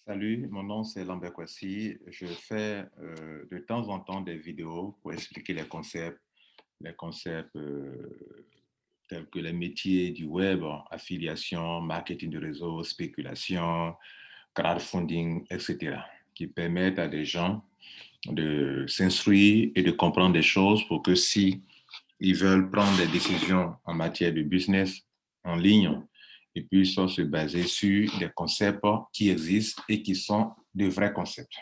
Salut, mon nom c'est Lambert Kwasi. Je fais de temps en temps des vidéos pour expliquer les concepts tels que les métiers du web, affiliation, marketing de réseau, spéculation, crowdfunding, etc., qui permettent à des gens de s'instruire et de comprendre des choses pour que si ils veulent prendre des décisions en matière de business en ligne, ils puissent se baser sur des concepts qui existent et qui sont de vrais concepts.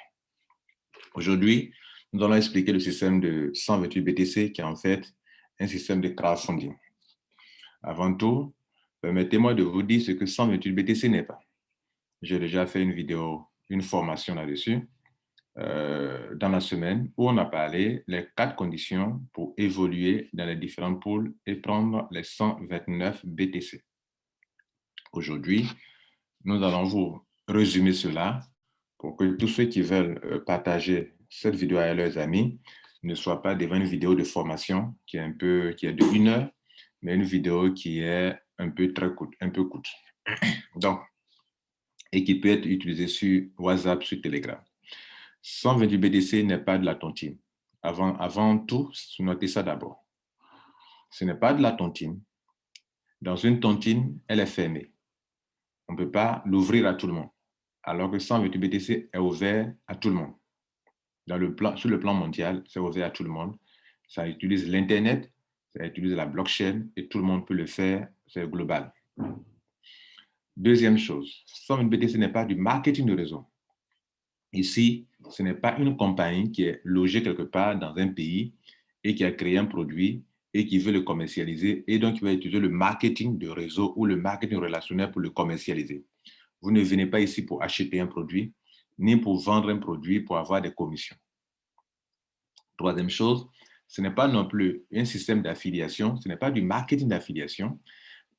Aujourd'hui, nous allons expliquer le système de 128 BTC qui est en fait un système de crowdfunding. Avant tout, permettez-moi de vous dire ce que 128 BTC n'est pas. J'ai déjà fait une vidéo, une formation là-dessus dans la semaine où on a parlé les 4 conditions pour évoluer dans les différents pools et prendre les 129 BTC. Aujourd'hui, nous allons vous résumer cela pour que tous ceux qui veulent partager cette vidéo à leurs amis ne soient pas devant une vidéo de formation qui est de 1 heure, mais une vidéo qui est un peu courte. Donc, et qui peut être utilisée sur WhatsApp, sur Telegram. 128 BTC n'est pas de la tontine. Avant tout, notez ça d'abord. Ce n'est pas de la tontine. Dans une tontine, elle est fermée. On ne peut pas l'ouvrir à tout le monde. Alors que 128 BTC est ouvert à tout le monde. Sur le plan mondial, c'est ouvert à tout le monde. Ça utilise l'Internet, ça utilise la blockchain et tout le monde peut le faire, c'est global. Deuxième chose, 128 BTC n'est pas du marketing de réseau. Ici, ce n'est pas une compagnie qui est logée quelque part dans un pays et qui a créé un produit et qui veut le commercialiser et donc qui va utiliser le marketing de réseau ou le marketing relationnel pour le commercialiser. Vous ne venez pas ici pour acheter un produit, ni pour vendre un produit pour avoir des commissions. Troisième chose, ce n'est pas non plus un système d'affiliation, ce n'est pas du marketing d'affiliation,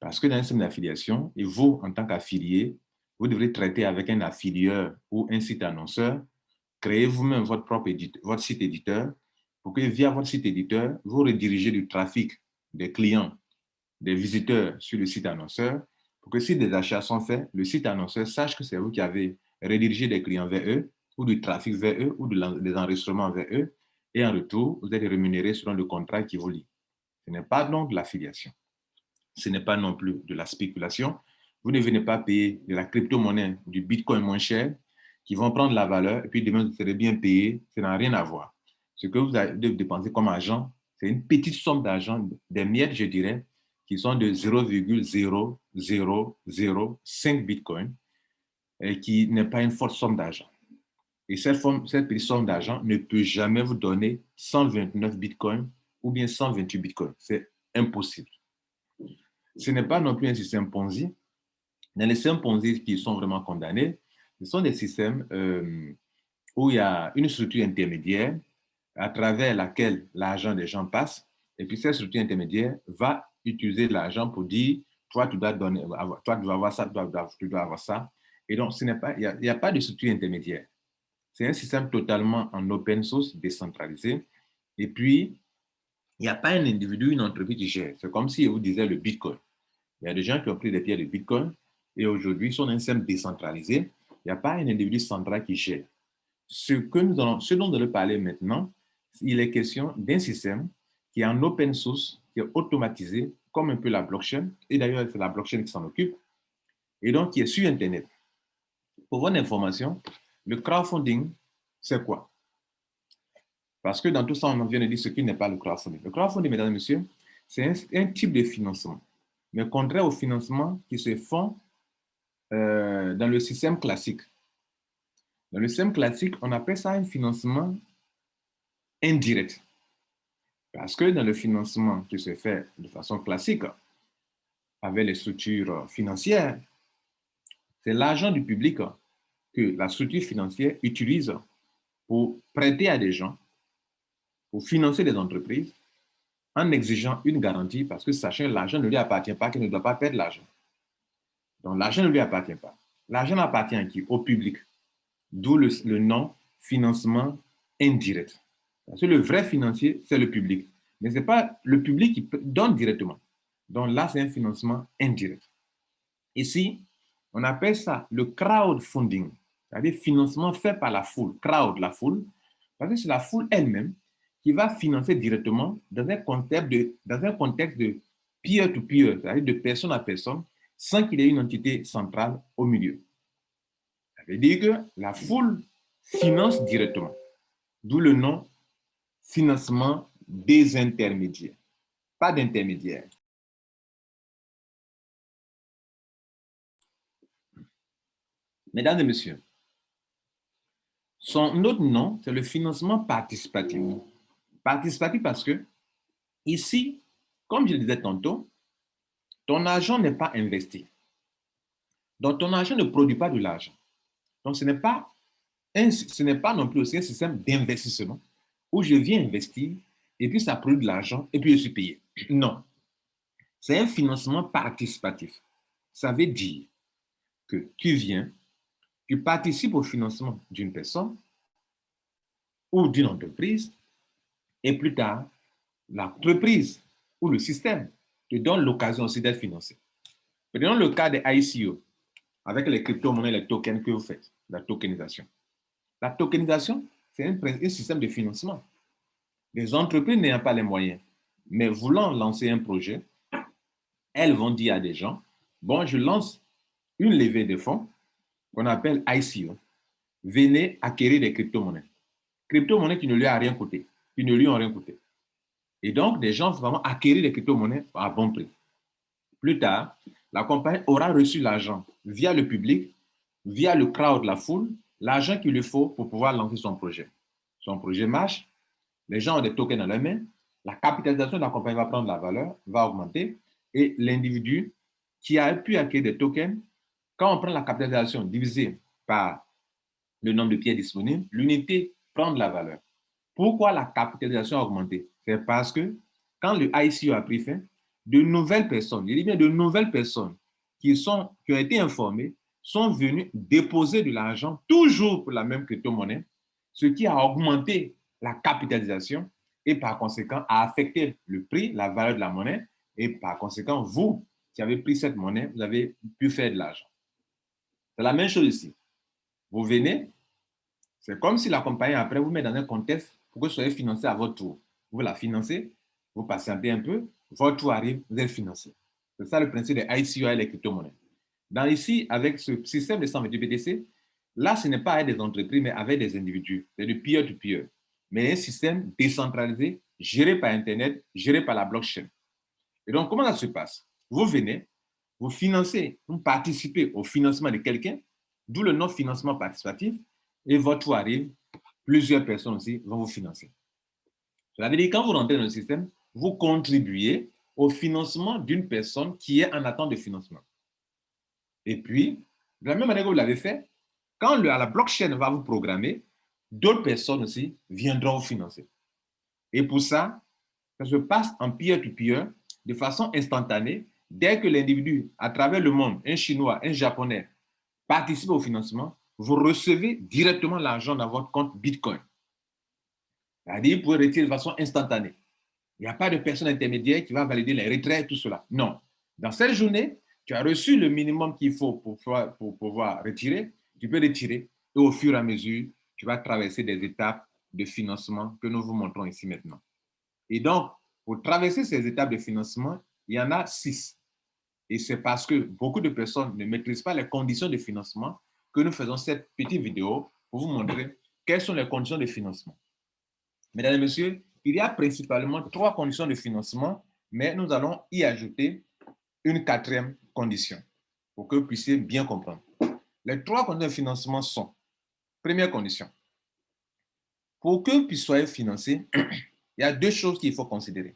parce que dans un système d'affiliation, et vous, en tant qu'affilié, vous devrez traiter avec un affilieur ou un site annonceur, créer vous-même votre site éditeur, pour que via votre site éditeur, vous redirigez du trafic des clients, des visiteurs sur le site annonceur, pour que si des achats sont faits, le site annonceur sache que c'est vous qui avez redirigé des clients vers eux, ou du trafic vers eux, ou des enregistrements vers eux, et en retour, vous êtes rémunéré selon le contrat qui vous lie. Ce n'est pas donc de l'affiliation. Ce n'est pas non plus de la spéculation. Vous ne venez pas payer de la crypto-monnaie, du bitcoin moins cher, qui vont prendre la valeur, et puis demain, vous serez bien payé. Ça n'a rien à voir. Ce que vous devez dépenser comme argent, c'est une petite somme d'argent, des miettes, je dirais, qui sont de 0,0005 bitcoins, et qui n'est pas une forte somme d'argent. Et cette petite somme d'argent ne peut jamais vous donner 129 bitcoins ou bien 128 bitcoins. C'est impossible. Ce n'est pas non plus un système Ponzi. Dans les systèmes Ponzi qui sont vraiment condamnés, ce sont des systèmes où il y a une structure intermédiaire à travers laquelle l'argent des gens passe. Et puis cette structure intermédiaire va utiliser l'argent pour dire, toi, tu dois avoir ça, tu dois avoir ça. Et donc, il n'y a pas de structure intermédiaire. C'est un système totalement en open source, décentralisé. Et puis, il n'y a pas un individu, une entreprise qui gère. C'est comme si je vous disais le Bitcoin. Il y a des gens qui ont pris des pierres de Bitcoin et aujourd'hui, ils sont dans un système décentralisé. Il n'y a pas un individu central qui gère. Ce dont nous allons parler maintenant, il est question d'un système qui est en open source, qui est automatisé, comme un peu la blockchain. Et d'ailleurs, c'est la blockchain qui s'en occupe. Et donc, qui est sur Internet. Pour votre information, le crowdfunding, c'est quoi? Parce que dans tout ça, on vient de dire ce qui n'est pas le crowdfunding. Le crowdfunding, mesdames et messieurs, c'est un type de financement, mais contraire au financement qui se font dans le système classique. Dans le système classique, on appelle ça un financement indirect. Parce que dans le financement qui se fait de façon classique, avec les structures financières, c'est l'argent du public que la structure financière utilise pour prêter à des gens, pour financer des entreprises, en exigeant une garantie, parce que sachant que l'argent ne lui appartient pas, qu'il ne doit pas perdre l'argent. Donc l'argent ne lui appartient pas. L'argent appartient à qui? Au public. D'où le nom financement indirect. Parce que le vrai financier, c'est le public. Mais ce n'est pas le public qui donne directement. Donc là, c'est un financement indirect. Ici, on appelle ça le crowdfunding. c'est-à-dire financement fait par la foule, crowd, la foule, parce que c'est la foule elle-même qui va financer directement dans un contexte de peer-to-peer, c'est-à-dire de personne à personne, sans qu'il y ait une entité centrale au milieu. Ça veut dire que la foule finance directement, d'où le nom financement désintermédiaire, pas d'intermédiaire. Mesdames et messieurs, son autre nom, c'est le financement participatif. Participatif parce que ici, comme je le disais tantôt, ton argent n'est pas investi. Donc, ton argent ne produit pas de l'argent. Donc, ce n'est pas non plus aussi un système d'investissement où je viens investir et puis ça produit de l'argent et puis je suis payé. Non, c'est un financement participatif. Ça veut dire que tu viens, tu participes au financement d'une personne ou d'une entreprise et plus tard, l'entreprise ou le système te donne l'occasion aussi d'être financé. Prenons le cas des ICO avec les crypto-monnaies, les tokens que vous faites, la tokenisation. La tokenisation, c'est un système de financement. Les entreprises n'ayant pas les moyens, mais voulant lancer un projet, elles vont dire à des gens, bon, je lance une levée de fonds qu'on appelle ICO. Venez acquérir des crypto-monnaies. Crypto-monnaies qui ne lui ont rien coûté, qui ne lui ont rien coûté. Et donc, des gens vont vraiment acquérir des crypto-monnaies à bon prix. Plus tard, la compagnie aura reçu l'argent via le public, via le crowd, la foule, l'argent qu'il lui faut pour pouvoir lancer son projet. Son projet marche, les gens ont des tokens dans leurs mains, la capitalisation de la compagnie va prendre la valeur, va augmenter, et l'individu qui a pu acquérir des tokens, quand on prend la capitalisation divisée par le nombre de pièces disponibles, l'unité prend de la valeur. Pourquoi la capitalisation a augmenté? C'est parce que quand le ICO a pris fin, de nouvelles personnes, je dis bien de nouvelles personnes qui ont été informées, sont venues déposer de l'argent toujours pour la même crypto-monnaie, ce qui a augmenté la capitalisation et par conséquent a affecté le prix, la valeur de la monnaie et par conséquent, vous qui avez pris cette monnaie, vous avez pu faire de l'argent. C'est la même chose ici. Vous venez, c'est comme si la compagnie après vous met dans un contexte pour que vous soyez financé à votre tour. Vous la financez, vous patientez un peu, votre tour arrive, vous êtes financé. C'est ça le principe des ICO et les crypto-monnaies. Dans ici, avec ce système de 128 BTC, là, ce n'est pas avec des entreprises, mais avec des individus. C'est du peer-to-peer. Mais un système décentralisé, géré par Internet, géré par la blockchain. Et donc, comment ça se passe? Vous venez, vous financez, vous participez au financement de quelqu'un, d'où le nom financement participatif, et votre tour arrive, plusieurs personnes aussi vont vous financer. Cela veut dire que quand vous rentrez dans le système, vous contribuez au financement d'une personne qui est en attente de financement. Et puis, de la même manière que vous l'avez fait, quand la blockchain va vous programmer, d'autres personnes aussi viendront vous financer. Et pour ça, ça se passe en peer-to-peer de façon instantanée. Dès que l'individu, à travers le monde, un Chinois, un Japonais, participe au financement, vous recevez directement l'argent dans votre compte Bitcoin. C'est-à-dire, vous pouvez retirer de façon instantanée. Il n'y a pas de personne intermédiaire qui va valider les retraits, tout cela. Non. Dans cette journée, tu as reçu le minimum qu'il faut pour pouvoir retirer. Tu peux retirer et au fur et à mesure, tu vas traverser des étapes de financement que nous vous montrons ici maintenant. Et donc, pour traverser ces étapes de financement, il y en a 6. Et c'est parce que beaucoup de personnes ne maîtrisent pas les conditions de financement que nous faisons cette petite vidéo pour vous montrer quelles sont les conditions de financement. Mesdames et messieurs, il y a principalement 3 conditions de financement, mais nous allons y ajouter une 4e condition pour que vous puissiez bien comprendre. Les 3 conditions de financement sont, première condition, pour que vous soyez financé, il y a 2 choses qu'il faut considérer.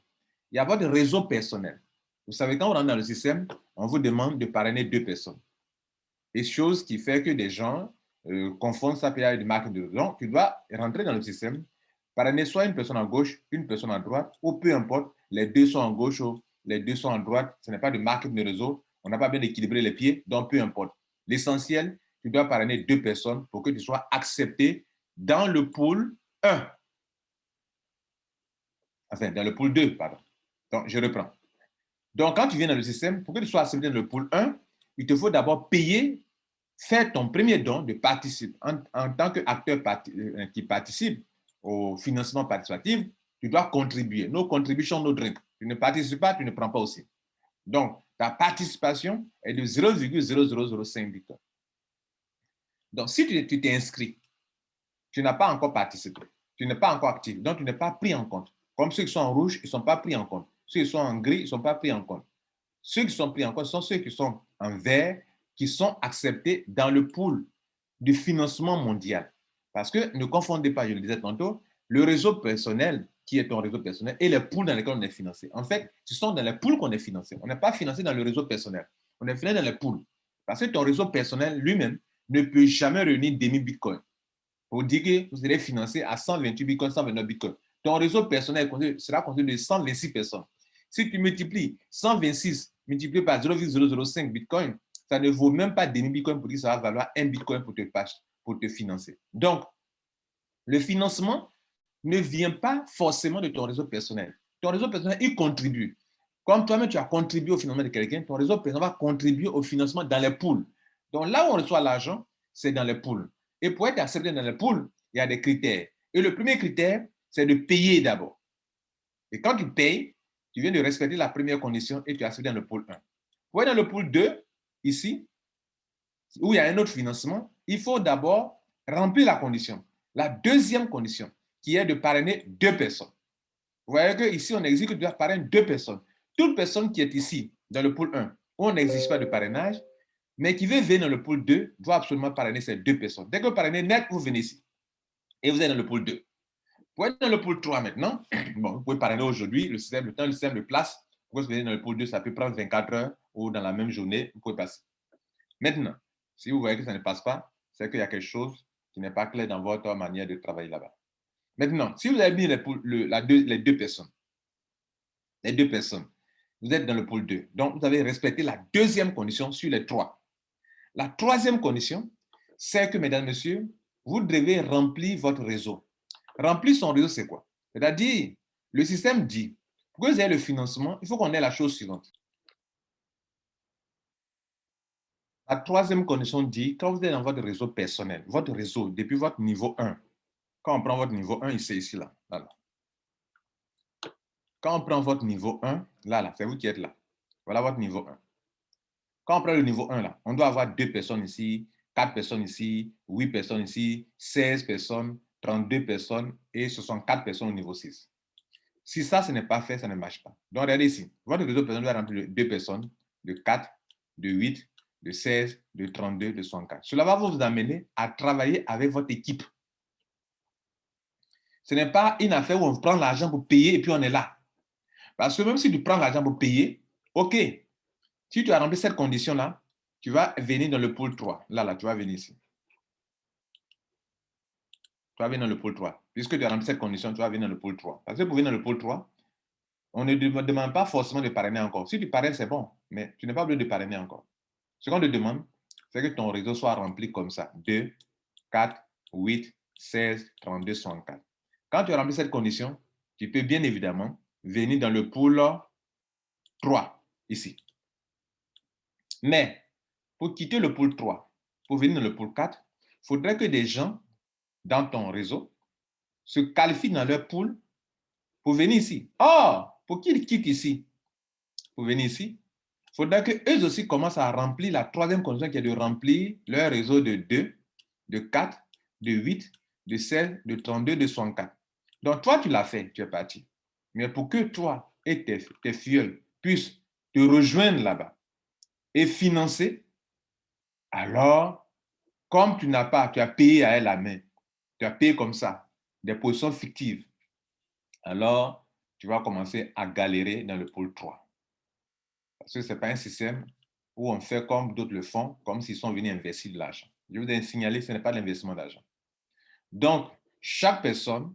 Il y a votre réseau personnel. Vous savez, quand on rentre dans le système, on vous demande de parrainer 2 personnes. Et chose qui fait que des gens confondent ça avec des marques de donc tu dois rentrer dans le système, parrainer soit une personne à gauche, une personne à droite, ou peu importe, les 2 sont en gauche ou les 2 sont à droite, ce n'est pas de marque de réseau, on n'a pas bien équilibré les pieds, donc peu importe. L'essentiel, tu dois parrainer 2 personnes pour que tu sois accepté dans le pool 1. Enfin, dans le pool 2, pardon. Donc, je reprends. Donc, quand tu viens dans le système, pour que tu sois accepté dans le pool 1, il te faut d'abord payer faire ton premier don de participer en tant qu'acteur qui participe au financement participatif, tu dois contribuer. No contribution, no drink. Tu ne participes pas, tu ne prends pas aussi. Donc, ta participation est de 0,0005 bitcoin. Donc, si tu t'es inscrit, tu n'as pas encore participé, tu n'es pas encore actif, donc tu n'es pas pris en compte. Comme ceux qui sont en rouge, ils ne sont pas pris en compte. Ceux qui sont en gris, ils ne sont pas pris en compte. Ceux qui sont pris en compte sont ceux qui sont en vert, qui sont acceptés dans le pool du financement mondial. Parce que ne confondez pas, je le disais tantôt, le réseau personnel, qui est ton réseau personnel, et les pools dans lesquels on est financé. En fait, ce sont dans les pools qu'on est financé. On n'est pas financé dans le réseau personnel. On est financé dans les pools. Parce que ton réseau personnel lui-même ne peut jamais réunir demi bitcoin pour dire que vous serez financé à 128 bitcoins, 129 bitcoins. Ton réseau personnel sera constitué de 126 personnes. Si tu multiplies 126 multiplié par 0,005 bitcoin, ça ne vaut même pas demi bitcoin pour dire que ça va valoir un bitcoin pour te financer. Donc, le financement ne vient pas forcément de ton réseau personnel. Ton réseau personnel, il contribue. Comme toi-même, tu as contribué au financement de quelqu'un, ton réseau personnel va contribuer au financement dans les pools. Donc, là où on reçoit l'argent, c'est dans les pools. Et pour être accepté dans les pools, il y a des critères. Et le premier critère, c'est de payer d'abord. Et quand tu payes, tu viens de respecter la première condition et tu es accepté dans le pool 1. Pour être dans le pool 2, ici, où il y a un autre financement, il faut d'abord remplir la condition. La deuxième condition, qui est de parrainer 2 personnes. Vous voyez qu'ici, on exige que tu dois parrainer 2 personnes. Toute personne qui est ici, dans le pool 1, où on n'exige pas de parrainage, mais qui veut venir dans le pool 2, doit absolument parrainer ces 2 personnes. Dès que vous parrainez net, vous venez ici. Et vous êtes dans le pool 2. Pour être dans le pool 3 maintenant, bon, vous pouvez parrainer aujourd'hui, le système de place, pour que vous venez dans le pool 2, ça peut prendre 24 heures ou dans la même journée, vous pouvez passer. Maintenant, si vous voyez que ça ne passe pas, c'est qu'il y a quelque chose qui n'est pas clair dans votre manière de travailler là-bas. Maintenant, si vous avez mis les deux personnes, vous êtes dans le pôle 2. Donc, vous avez respecté la deuxième condition sur les 3. La troisième condition, c'est que, mesdames, messieurs, vous devez remplir votre réseau. Remplir son réseau, c'est quoi? C'est-à-dire, le système dit, pour que vous ayez le financement, il faut qu'on ait la chose suivante. La troisième condition dit, quand vous êtes dans votre réseau personnel, votre réseau, depuis votre niveau 1, quand on prend votre niveau 1, c'est ici, là. Quand on prend votre niveau 1, là, c'est vous qui êtes là. Voilà votre niveau 1. Quand on prend le niveau 1, là, on doit avoir 2 personnes ici, 4 personnes ici, 8 personnes ici, 16 personnes, 32 personnes et 64 personnes au niveau 6. Si ça, ce n'est pas fait, ça ne marche pas. Donc, regardez ici. Votre réseau personnel doit remplir de 2 personnes, de 4, de 8, de 16, de 32, de 64. Cela va vous amener à travailler avec votre équipe. Ce n'est pas une affaire où on prend l'argent pour payer et puis on est là. Parce que même si tu prends l'argent pour payer, OK, si tu as rempli cette condition-là, tu vas venir dans le pôle 3. Là, tu vas venir ici. Tu vas venir dans le pôle 3. Puisque tu as rempli cette condition, tu vas venir dans le pôle 3. Parce que pour venir dans le pôle 3, on ne demande pas forcément de parrainer encore. Si tu parraines, c'est bon, mais tu n'es pas obligé de parrainer encore. Ce qu'on te demande, c'est que ton réseau soit rempli comme ça. 2, 4, 8, 16, 32, 64. Quand tu as rempli cette condition, tu peux bien évidemment venir dans le pôle 3, ici. Mais pour quitter le pôle 3, pour venir dans le pôle 4, il faudrait que des gens dans ton réseau se qualifient dans leur pool pour venir ici. Or, pour qu'ils quittent ici, pour venir ici, il faudrait qu'eux aussi commencent à remplir la troisième condition qui est de remplir leur réseau de 2, de 4, de 8, de 16, de 32, de 64. Donc, toi, tu l'as fait, tu es parti. Mais pour que toi et tes filleuls puissent te rejoindre là-bas et financer, alors, comme tu as payé à elle la main, tu as payé comme ça, des positions fictives, alors tu vas commencer à galérer dans le pôle 3. Parce que ce n'est pas un système où on fait comme d'autres le font, comme s'ils sont venus investir de l'argent. Je vous ai signalé que ce n'est pas l'investissement d'argent. Donc, chaque personne,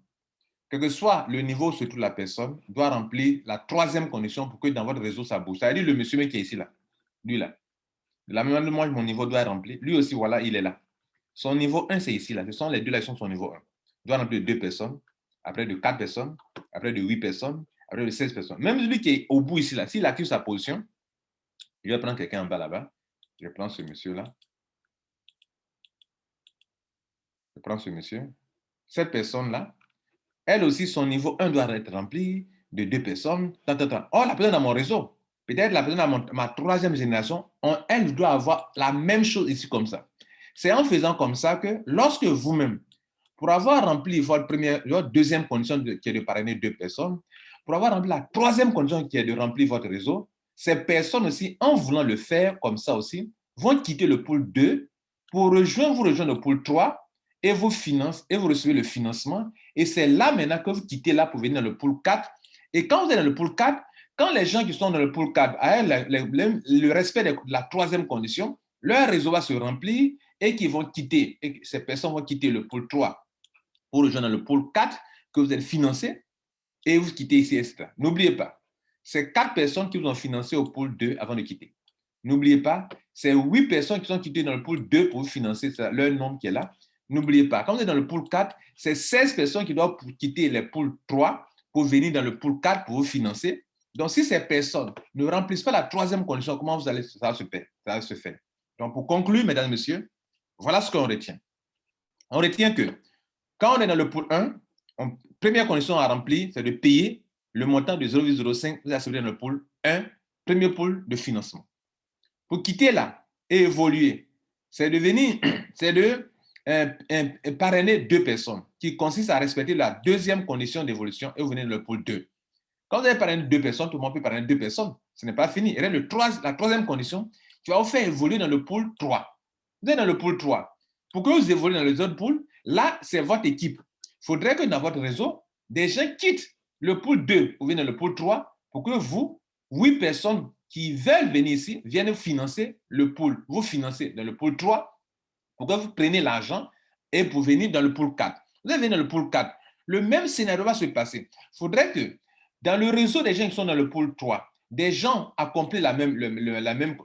quel que soit le niveau sur toute la personne, doit remplir la troisième condition pour que dans votre réseau, ça bouge. C'est-à-dire le monsieur qui est ici, là, lui, là. De la même manière, moi, mon niveau doit être rempli. Lui aussi, voilà, il est là. Son niveau 1, c'est ici, là. Ce sont les deux là qui sont son niveau 1. Il doit remplir de 2 personnes, après de 4 personnes, après de 8 personnes, après de 16 personnes. Même celui qui est au bout ici, là, s'il active sa position, je vais prendre quelqu'un en bas là-bas. Je prends ce monsieur-là. Je prends ce monsieur. Cette personne-là, elle aussi, son niveau 1 doit être rempli de 2 personnes. Oh, la personne dans mon réseau, peut-être la personne dans ma troisième génération, elle doit avoir la même chose ici comme ça. C'est en faisant comme ça que lorsque vous-même, pour avoir rempli votre deuxième condition qui est de parrainer 2 personnes, pour avoir rempli la troisième condition qui est de remplir votre réseau, ces personnes aussi, en voulant le faire comme ça aussi, vont quitter le pool 2 pour vous rejoindre le pool 3 et vous finance et vous recevez le financement. Et c'est là maintenant que vous quittez là pour venir dans le pool 4. Et quand vous êtes dans le pool 4, quand les gens qui sont dans le pool 4 ont le respect de la troisième condition, leur réseau va se remplir et qu'ils vont quitter, et ces personnes vont quitter le pool 3 pour rejoindre le pôle 4 que vous êtes financé et vous quittez ici, etc. N'oubliez pas, c'est 4 personnes qui vous ont financé au pôle 2 avant de quitter. N'oubliez pas, c'est 8 personnes qui sont quittées dans le pôle 2 pour vous financer, c'est leur nombre qui est là. N'oubliez pas, quand vous êtes dans le pôle 4, c'est 16 personnes qui doivent quitter le pôle 3 pour venir dans le pôle 4 pour vous financer. Donc, si ces personnes ne remplissent pas la troisième condition, comment ça va se faire? Donc, pour conclure, mesdames et messieurs, voilà ce qu'on retient. On retient que quand on est dans le pool 1, première condition à remplir, c'est de payer le montant de 0,05 vous assurez dans le pool 1, premier pool de financement. Pour quitter là et évoluer, c'est de parrainer 2 personnes qui consiste à respecter la deuxième condition d'évolution et vous venez dans le pool 2. Quand vous avez parrainé 2 personnes, tout le monde peut parrainer 2 personnes. Ce n'est pas fini. Et là, la troisième condition, tu vas vous faire évoluer dans le pool 3. Vous êtes dans le pool 3. Pour que vous évoluez dans les autres pools, là, c'est votre équipe. Il faudrait que dans votre réseau, des gens quittent le pool 2 pour venir dans le pool 3 pour que vous, 8 personnes qui veulent venir ici, viennent financer le pool. Vous financez dans le pool 3 pour que vous preniez l'argent et pour venir dans le pool 4. Vous allez venir dans le pool 4. Le même scénario va se passer. Il faudrait que dans le réseau des gens qui sont dans le pool 3, des gens accomplissent la même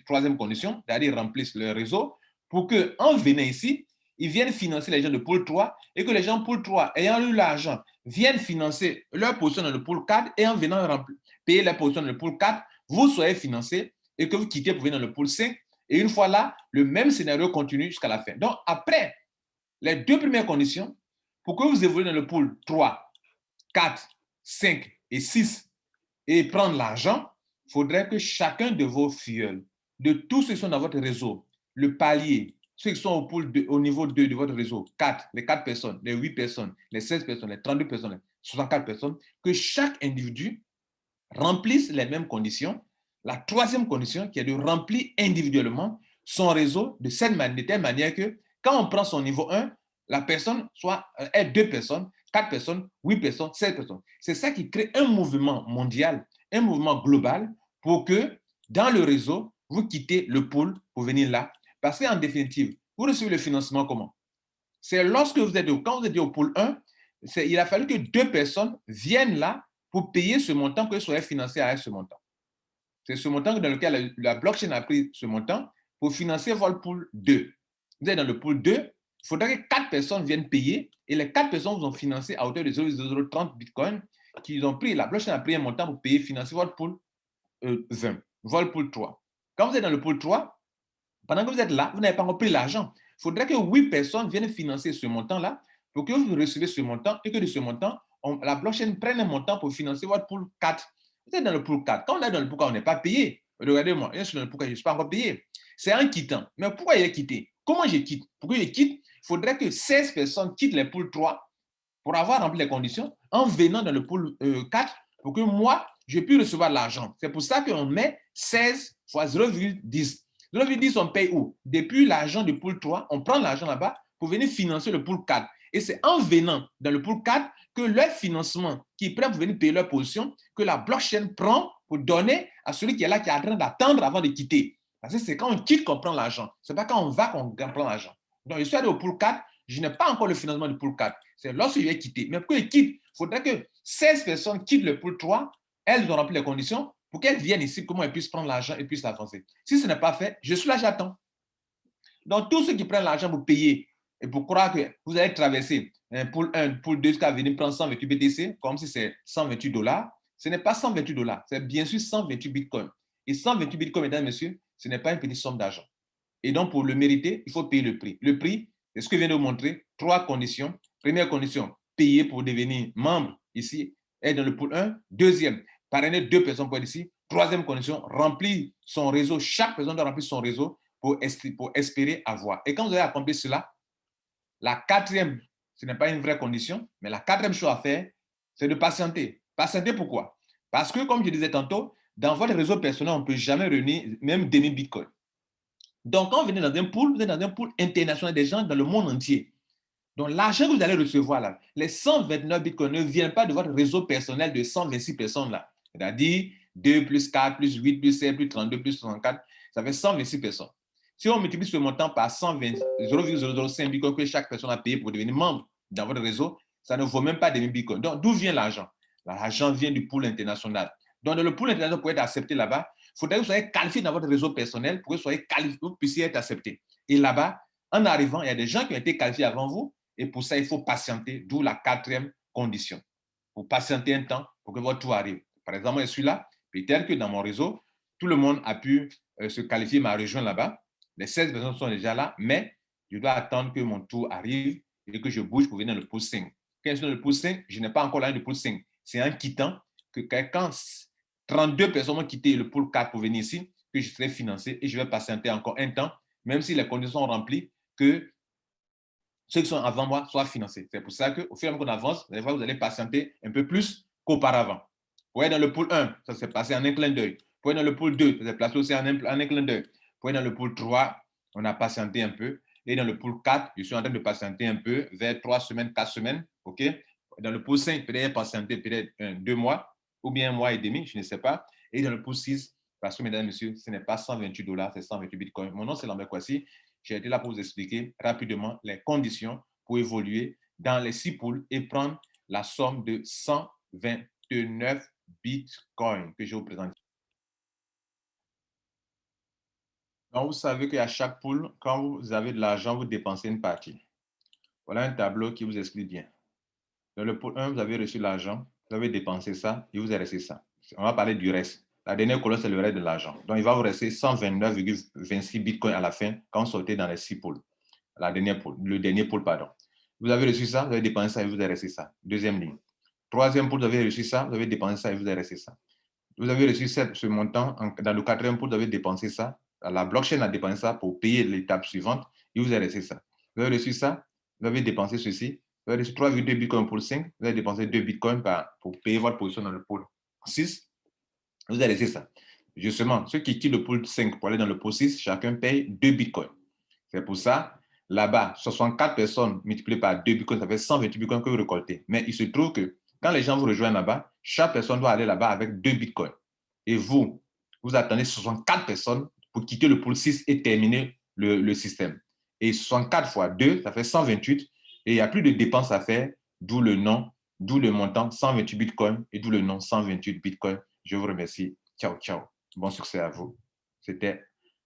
troisième condition, c'est-à-dire remplissent leur réseau, pour qu'en venant ici, ils viennent financer les gens de pool 3 et que les gens de pool 3, ayant eu l'argent, viennent financer leur position dans le pool 4 et en venant payer leur position dans le pool 4, vous soyez financés et que vous quittez pour venir dans le pool 5. Et une fois là, le même scénario continue jusqu'à la fin. Donc, après les 2 premières conditions, pour que vous évoluez dans le pool 3, 4, 5 et 6 et prendre l'argent, il faudrait que chacun de vos filleuls, de tous ceux qui sont dans votre réseau, le palier, ceux qui sont au niveau 2 de votre réseau, 4, les 4 personnes, les 8 personnes, les 16 personnes, les 32 personnes, les 64 personnes, que chaque individu remplisse les mêmes conditions. La troisième condition qui est de remplir individuellement son réseau de telle manière que quand on prend son niveau 1, la personne est 2 personnes, 4 personnes, 8 personnes, 7 personnes. C'est ça qui crée un mouvement mondial, un mouvement global pour que dans le réseau, vous quittez le pool pour venir là. Parce qu'en définitive, vous recevez le financement comment? C'est lorsque quand vous êtes au pool 1, il a fallu que 2 personnes viennent là pour payer ce montant que soit financé à ce montant. C'est ce montant dans lequel la blockchain a pris ce montant pour financer votre pool 2. Vous êtes dans le pool 2, il faudrait que 4 personnes viennent payer et les 4 personnes vous ont financé à hauteur de 0,030 bitcoin la blockchain a pris un montant pour payer, financer votre pool 20, votre pool 3. Quand vous êtes dans le pool 3, pendant que vous êtes là, vous n'avez pas encore pris l'argent. Il faudrait que 8 personnes viennent financer ce montant-là pour que vous recevez ce montant et que de ce montant, la blockchain prenne un montant pour financer votre pool 4. Vous êtes dans le pool 4. Quand on est dans le pool 4, on n'est pas payé. Regardez-moi, je suis dans le pool 4, je ne suis pas encore payé. C'est en quittant. Mais pourquoi il est quitté? Comment je quitte? Pour que je quitte, il faudrait que 16 personnes quittent le pool 3 pour avoir rempli les conditions en venant dans le pool 4 pour que moi, je puisse recevoir l'argent. C'est pour ça qu'on met 16 fois 0,10. 0,10, on paye où? Depuis l'argent du pool 3, on prend l'argent là-bas pour venir financer le pool 4. Et c'est en venant dans le pool 4 que leur financement, qui est prêt pour venir payer leur position, que la blockchain prend pour donner à celui qui est là, qui est en train d'attendre avant de quitter. Parce que c'est quand on quitte qu'on prend l'argent. Ce n'est pas quand on va qu'on prend l'argent. Donc, je suis allé au pool 4, je n'ai pas encore le financement du pool 4. C'est lorsque je vais quitter. Mais pour qu'ils quittent, il faudrait que 16 personnes quittent le pool 3, elles ont rempli les conditions pour qu'elles viennent ici, comment elles puissent prendre l'argent et puissent avancer. Si ce n'est pas fait, je suis là, j'attends. Donc, tous ceux qui prennent l'argent pour payer et pour croire que vous allez traverser un pool 1, pool 2 jusqu'à venir prendre 128 BTC, comme si c'est 128 $, ce n'est pas 128 $, c'est bien sûr 128 bitcoins. Et 128 bitcoins, mesdames et messieurs, ce n'est pas une petite somme d'argent. Et donc, pour le mériter, il faut payer le prix. Le prix, C'est ce que je viens de vous montrer. 3 conditions. Première condition, payer pour devenir membre ici, être dans le pool 1. Deuxième, parrainer 2 personnes pour être ici. Troisième condition, remplir son réseau. Chaque personne doit remplir son réseau pour espérer avoir. Et quand vous avez accompli cela, la 4e, ce n'est pas une vraie condition, mais la 4e chose à faire, c'est de patienter. Patienter pourquoi? Parce que, comme je disais tantôt, dans votre réseau personnel, on ne peut jamais réunir même demi Bitcoin. Donc, quand vous venez dans un pool, vous êtes dans un pool international des gens dans le monde entier. Donc, l'argent que vous allez recevoir là, les 129 Bitcoins ne viennent pas de votre réseau personnel de 126 personnes là. C'est-à-dire 2 plus 4 plus 8 plus 7 plus 32 plus 64, ça fait 126 personnes. Si on multiplie ce montant par 0,005 Bitcoin que chaque personne a payé pour devenir membre dans votre réseau, ça ne vaut même pas des Bitcoins. Donc, d'où vient l'argent? L'argent vient du pool international. Donc, dans le pool international, pour être accepté là-bas, il faudrait que vous soyez qualifié dans votre réseau personnel pour que vous soyez qualifié, vous puissiez être accepté. Et là-bas, en arrivant, il y a des gens qui ont été qualifiés avant vous. Et pour ça, il faut patienter, d'où la 4e condition. Pour patienter un temps pour que votre tour arrive. Par exemple, je suis là, peut-être que dans mon réseau, tout le monde a pu se qualifier, m'a rejoint là-bas. Les 16 personnes sont déjà là, mais je dois attendre que mon tour arrive et que je bouge pour venir dans le pool 5. Quand je suis dans le pool 5, je n'ai pas encore la ligne de pool 5. C'est en quittant que quand 32 personnes ont quitté le pool 4 pour venir ici, que je serai financé et je vais patienter encore un temps, même si les conditions sont remplies, que ceux qui sont avant moi soient financés. C'est pour ça qu'au fur et à mesure qu'on avance, vous allez patienter un peu plus qu'auparavant. Pour être dans le pool 1, ça s'est passé en un clin d'œil. Pour être dans le pool 2, ça s'est passé aussi en un clin d'œil. Pour être dans le pool 3, on a patienté un peu. Et dans le pool 4, je suis en train de patienter un peu, vers 3 semaines, 4 semaines. OK? Dans le pool 5, peut-être patienter peut-être 2 mois ou bien 1 mois et demi, je ne sais pas. Et dans le pool 6, parce que, mesdames et messieurs, ce n'est pas 128 $, c'est 128 bitcoins. Mon nom, c'est Lambert Kouassi. J'ai été là pour vous expliquer rapidement les conditions pour évoluer dans les 6 pools et prendre la somme de 129 bitcoins que je vous présente. Donc, vous savez qu'à chaque pool, quand vous avez de l'argent, vous dépensez une partie. Voilà un tableau qui vous explique bien. Dans le pool 1, vous avez reçu l'argent, vous avez dépensé ça et vous avez resté ça. On va parler du reste. La dernière colonne, c'est le reste de l'argent. Donc, il va vous rester 129,26 bitcoins à la fin quand vous sortez dans les 6 pools. Le dernier pool, pardon. Vous avez reçu ça, vous avez dépensé ça et vous avez resté ça. Deuxième ligne. Troisième pool, vous avez reçu ça, vous avez dépensé ça et vous avez resté ça. Vous avez reçu ce montant, dans le 4e pool, vous avez dépensé ça. La blockchain a dépensé ça pour payer l'étape suivante et vous avez resté ça. Vous avez reçu ça, vous avez dépensé ceci. Vous avez reçu 3,2 bitcoins pour le 5, vous avez dépensé 2 bitcoins pour payer votre position dans le pool 6. Vous avez resté ça. Justement, ceux qui quittent le pool 5 pour aller dans le pool 6, chacun paye 2 bitcoins. C'est pour ça, là-bas, 64 personnes multipliées par 2 bitcoins, ça fait 128 bitcoins que vous récoltez. Mais il se trouve que quand les gens vous rejoignent là-bas, chaque personne doit aller là-bas avec 2 bitcoins. Et vous attendez 64 personnes pour quitter le pool 6 et terminer le système. Et 64 fois 2, ça fait 128. Et il n'y a plus de dépenses à faire, d'où le nom, d'où le montant 128 bitcoins et d'où le nom 128 bitcoins. Je vous remercie. Ciao, ciao. Bon succès à vous. C'était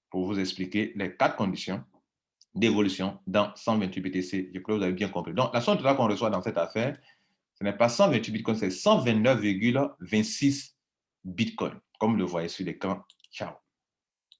pour vous expliquer les 4 conditions d'évolution dans 128 BTC. Je crois que vous avez bien compris. Donc, la somme totale qu'on reçoit dans cette affaire, ce n'est pas 128 bitcoins, c'est 129,26 bitcoins, comme vous le voyez sur l'écran. Ciao.